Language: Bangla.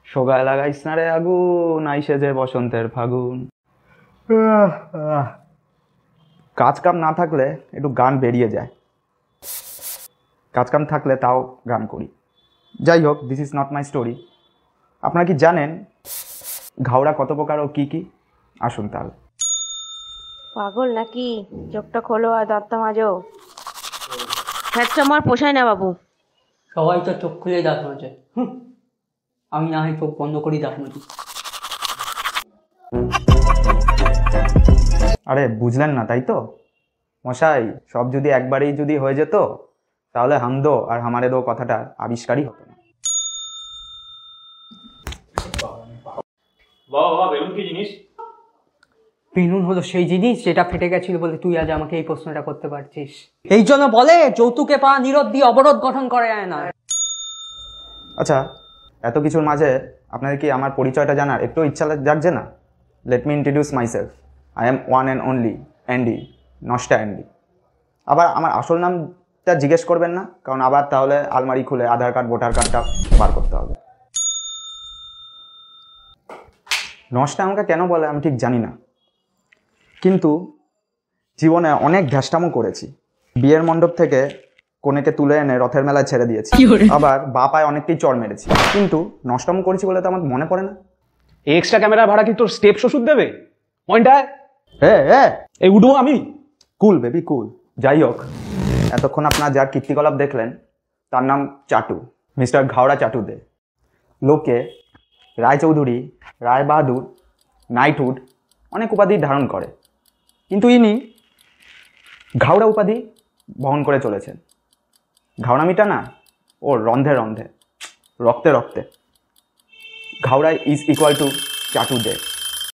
সোগায় লাগাইস না রে আগুন, আইসে যে বসন্তের ফাগুন। কাজ কাম না থাকলে একটু গান বেরিয়ে যায়, কাজ কাম থাকলে তাও গান করি। যাই হোক, this is not my story. আপনারা কি জানেন ঘাওড়া কত প্রকার ও কি কি? আসুন তাহলে। পাগল নাকি? চোখটা খোলো আর দাঁতটা মাজো। হ্যাটটা আমার পোষায় না বাবু। সবাই তো চোখ খুলে দাঁত মাজে, আমি না হয় চোখ বন্ধ করি দাঁত মাজি। আরে বুঝলেন না তাই তো মশাই, সব যদি একবারেই যদি হয়ে যেত তাহলে হামদো আর হামারে দো কথাটা আবিষ্কারই হতো না। বাবা বেলুন কি জিনিস? বেলুন হলো সেই জিনিস যেটা ফেটে গেছিল বলে তুই আজ আমাকে এই প্রশ্নটা করতে পারছিস। এই জন্য বলে যৌতুকে পাওয়া নিরোধ দিয়ে অবরোধ গঠন করা যায় না। আচ্ছা, এত কিছুর মাঝে আপনাদের কি আমার পরিচয়টা জানার একটু ইচ্ছা জাগছে না? Let me introduce myself. I am one and only Andy, নষ্টা অ্যান্ডি। আবার আমার আসল নামটা জিজ্ঞেস করবেন না, কারণ আবার তাহলে আলমারি খুলে আধার কার্ড ভোটার কার্ডটা বার করতে হবে। নষ্টা আমাকে কেন বলে আমি ঠিক জানি না, কিন্তু জীবনে অনেক ঘ্যাসটামো করেছি। বিয়ের মণ্ডপ থেকে কনেকে তুলে এনে রথের মেলায় ছেড়ে দিয়েছি, আবার বাপায় অনেকটাই চড় মেরেছি, কিন্তু নষ্টামো করেছি বলে তো আমার মনে পড়ে না। এক্সট্রা ক্যামেরা ভাড়া কি তোর স্টেপ শ্বশুর দেবে? পয়েন্টটায় এই উঠবো আমি। কুল বেবি কুল। যাই হোক, এতক্ষণ আপনার যার কীর্তিকলাপ দেখলেন তার নাম চাটু, মিস্টার ঘাওড়া চাটু দে। লোকে রায়চৌধুরী, রায় বাহাদুর, নাইটহুড অনেক উপাধি ধারণ করে, কিন্তু ইনি ঘাওড়া উপাধি বহন করে চলেছেন। ঘাওড়ামিটা না ওর রন্ধে রন্ধে, রক্তে রক্তে। ঘাওড়া ইজ ইকুয়াল টু চাটু দে।